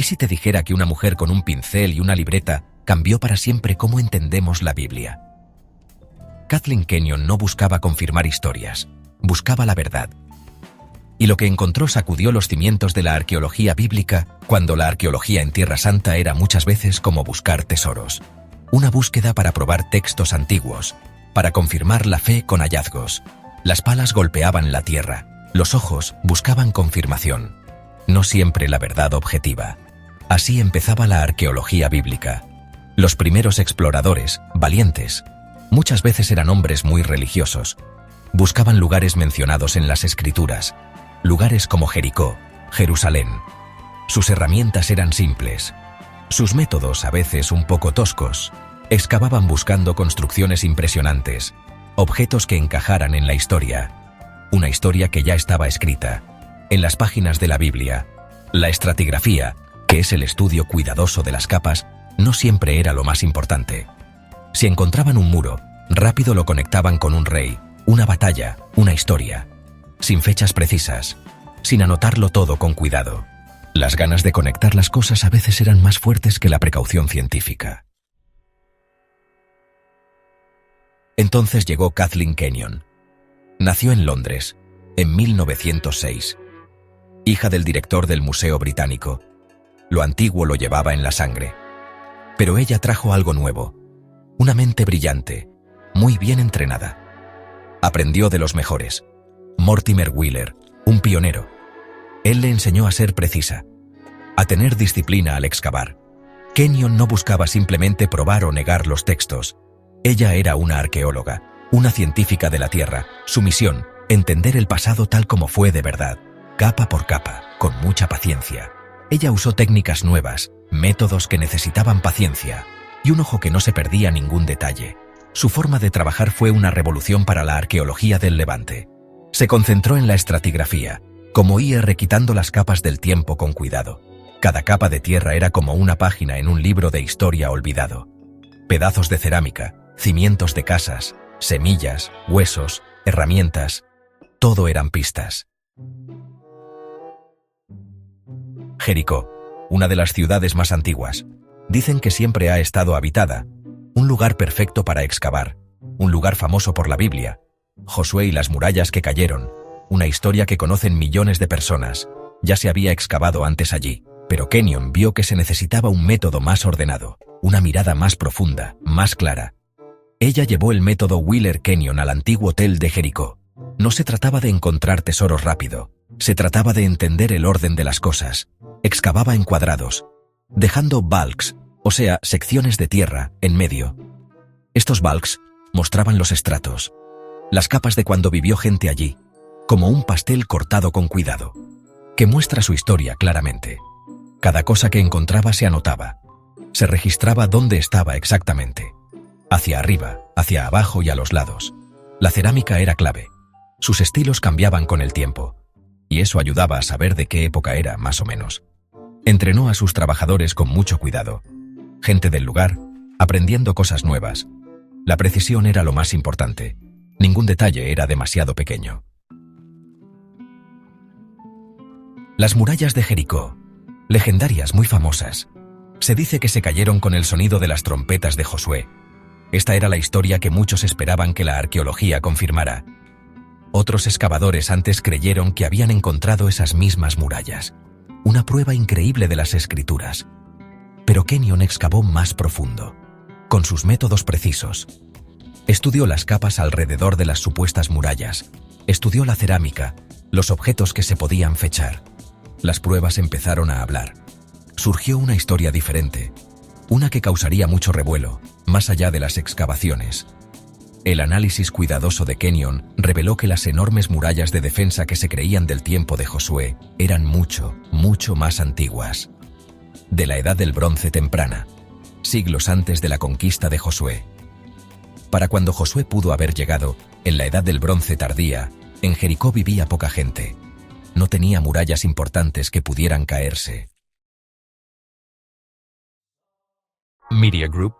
si te dijera que una mujer con un pincel y una libreta cambió para siempre cómo entendemos la Biblia? Kathleen Kenyon no buscaba confirmar historias, buscaba la verdad. Y lo que encontró sacudió los cimientos de la arqueología bíblica, cuando la arqueología en Tierra Santa era muchas veces como buscar tesoros. Una búsqueda para probar textos antiguos, para confirmar la fe con hallazgos. Las palas golpeaban la tierra, los ojos buscaban confirmación. No siempre la verdad objetiva. Así empezaba la arqueología bíblica. Los primeros exploradores, valientes, muchas veces eran hombres muy religiosos. Buscaban lugares mencionados en las Escrituras, lugares como Jericó, Jerusalén. Sus herramientas eran simples. Sus métodos, a veces un poco toscos, excavaban buscando construcciones impresionantes, objetos que encajaran en la historia. Una historia que ya estaba escrita, en las páginas de la Biblia. La estratigrafía, que es el estudio cuidadoso de las capas, no siempre era lo más importante. Si encontraban un muro, rápido lo conectaban con un rey, una batalla, una historia. Sin fechas precisas, sin anotarlo todo con cuidado. Las ganas de conectar las cosas a veces eran más fuertes que la precaución científica. Entonces llegó Kathleen Kenyon. Nació en Londres, en 1906. Hija del director del Museo Británico. Lo antiguo lo llevaba en la sangre. Pero ella trajo algo nuevo. Una mente brillante, muy bien entrenada. Aprendió de los mejores. Mortimer Wheeler, un pionero. Él le enseñó a ser precisa, a tener disciplina al excavar. Kenyon no buscaba simplemente probar o negar los textos. Ella era una arqueóloga, una científica de la tierra. Su misión, entender el pasado tal como fue de verdad, capa por capa, con mucha paciencia. Ella usó técnicas nuevas, métodos que necesitaban paciencia, y un ojo que no se perdía ningún detalle. Su forma de trabajar fue una revolución para la arqueología del Levante. Se concentró en la estratigrafía, como ir quitando las capas del tiempo con cuidado. Cada capa de tierra era como una página en un libro de historia olvidado. Pedazos de cerámica, cimientos de casas, semillas, huesos, herramientas, todo eran pistas. Jericó, una de las ciudades más antiguas. Dicen que siempre ha estado habitada. Un lugar perfecto para excavar. Un lugar famoso por la Biblia. Josué y las murallas que cayeron. Una historia que conocen millones de personas. Ya se había excavado antes allí. Pero Kenyon vio que se necesitaba un método más ordenado. Una mirada más profunda, más clara. Ella llevó el método Wheeler Kenyon al antiguo hotel de Jericó. No se trataba de encontrar tesoros rápido. Se trataba de entender el orden de las cosas. Excavaba en cuadrados, dejando bulks, o sea, secciones de tierra, en medio. Estos bulks mostraban los estratos, las capas de cuando vivió gente allí, como un pastel cortado con cuidado, que muestra su historia claramente. Cada cosa que encontraba se anotaba, se registraba dónde estaba exactamente, hacia arriba, hacia abajo y a los lados. La cerámica era clave, sus estilos cambiaban con el tiempo, y eso ayudaba a saber de qué época era, más o menos. Entrenó a sus trabajadores con mucho cuidado. Gente del lugar, aprendiendo cosas nuevas. La precisión era lo más importante. Ningún detalle era demasiado pequeño. Las murallas de Jericó, legendarias, muy famosas. Se dice que se cayeron con el sonido de las trompetas de Josué. Esta era la historia que muchos esperaban que la arqueología confirmara. Otros excavadores antes creyeron que habían encontrado esas mismas murallas. Una prueba increíble de las Escrituras. Pero Kenyon excavó más profundo, con sus métodos precisos. Estudió las capas alrededor de las supuestas murallas. Estudió la cerámica, los objetos que se podían fechar. Las pruebas empezaron a hablar. Surgió una historia diferente, una que causaría mucho revuelo, más allá de las excavaciones. El análisis cuidadoso de Kenyon reveló que las enormes murallas de defensa que se creían del tiempo de Josué eran mucho, mucho más antiguas. De la Edad del Bronce temprana, siglos antes de la conquista de Josué. Para cuando Josué pudo haber llegado, en la Edad del Bronce tardía, en Jericó vivía poca gente. No tenía murallas importantes que pudieran caerse. Media Group.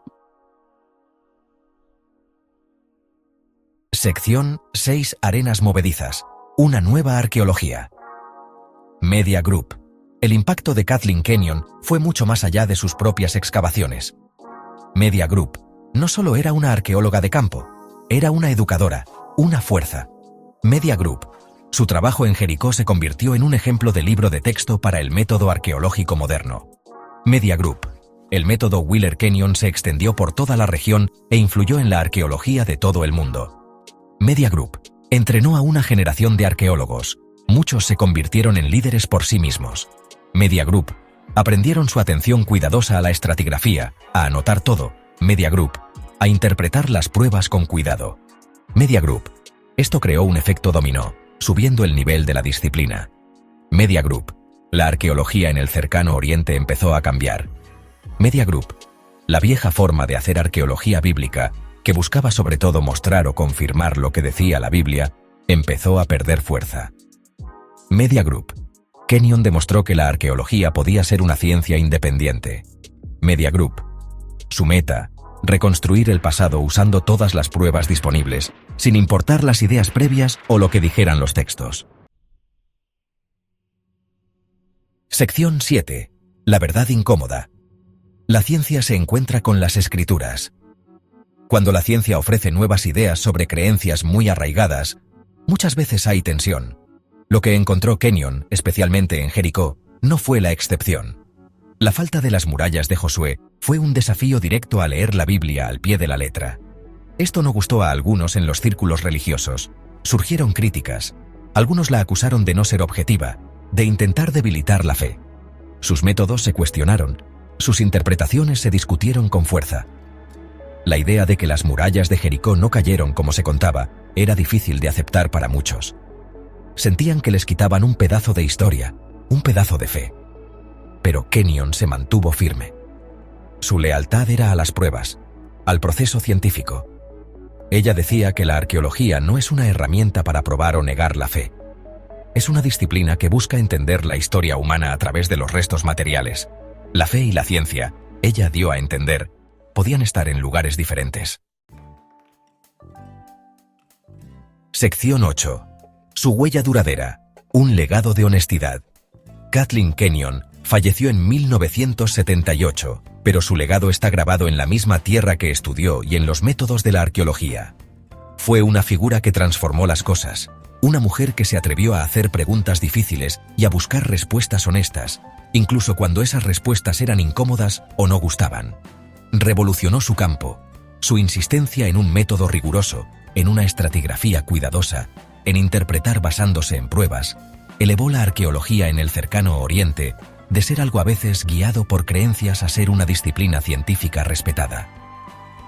Sección 6. Arenas movedizas. Una nueva arqueología. Media Group. El impacto de Kathleen Kenyon fue mucho más allá de sus propias excavaciones. Media Group no solo era una arqueóloga de campo, era una educadora, una fuerza. Media Group. Su trabajo en Jericó se convirtió en un ejemplo de libro de texto para el método arqueológico moderno. Media Group. El método Wheeler Kenyon se extendió por toda la región e influyó en la arqueología de todo el mundo. Media Group entrenó a una generación de arqueólogos. Muchos se convirtieron en líderes por sí mismos. Media Group aprendieron su atención cuidadosa a la estratigrafía, a anotar todo. Media Group a interpretar las pruebas con cuidado. Media Group. Esto creó un efecto dominó, subiendo el nivel de la disciplina. Media Group. La arqueología en el cercano Oriente empezó a cambiar. Media Group. La vieja forma de hacer arqueología bíblica, que buscaba sobre todo mostrar o confirmar lo que decía la Biblia, empezó a perder fuerza. Media Group. Kenyon demostró que la arqueología podía ser una ciencia independiente. Media Group. Su meta: reconstruir el pasado usando todas las pruebas disponibles, sin importar las ideas previas o lo que dijeran los textos. Sección 7. La verdad incómoda. La ciencia se encuentra con las escrituras. Cuando la ciencia ofrece nuevas ideas sobre creencias muy arraigadas, muchas veces hay tensión. Lo que encontró Kenyon, especialmente en Jericó, no fue la excepción. La falta de las murallas de Josué fue un desafío directo a leer la Biblia al pie de la letra. Esto no gustó a algunos en los círculos religiosos. Surgieron críticas. Algunos la acusaron de no ser objetiva, de intentar debilitar la fe. Sus métodos se cuestionaron. Sus interpretaciones se discutieron con fuerza. La idea de que las murallas de Jericó no cayeron como se contaba era difícil de aceptar para muchos. Sentían que les quitaban un pedazo de historia, un pedazo de fe. Pero Kenyon se mantuvo firme. Su lealtad era a las pruebas, al proceso científico. Ella decía que la arqueología no es una herramienta para probar o negar la fe. Es una disciplina que busca entender la historia humana a través de los restos materiales. La fe y la ciencia, ella dio a entender, podían estar en lugares diferentes. Sección 8. Su huella duradera. Un legado de honestidad. Kathleen Kenyon falleció en 1978, pero su legado está grabado en la misma tierra que estudió y en los métodos de la arqueología. Fue una figura que transformó las cosas, una mujer que se atrevió a hacer preguntas difíciles y a buscar respuestas honestas, incluso cuando esas respuestas eran incómodas o no gustaban. Revolucionó su campo, su insistencia en un método riguroso, en una estratigrafía cuidadosa, en interpretar basándose en pruebas, elevó la arqueología en el cercano Oriente de ser algo a veces guiado por creencias a ser una disciplina científica respetada.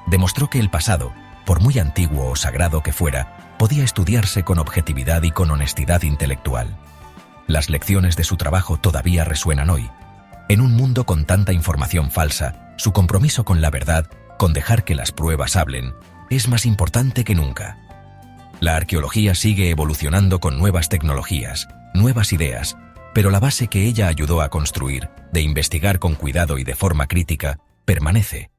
Demostró que el pasado, por muy antiguo o sagrado que fuera, podía estudiarse con objetividad y con honestidad intelectual. Las lecciones de su trabajo todavía resuenan hoy. En un mundo con tanta información falsa, su compromiso con la verdad, con dejar que las pruebas hablen, es más importante que nunca. La arqueología sigue evolucionando con nuevas tecnologías, nuevas ideas, pero la base que ella ayudó a construir, de investigar con cuidado y de forma crítica, permanece.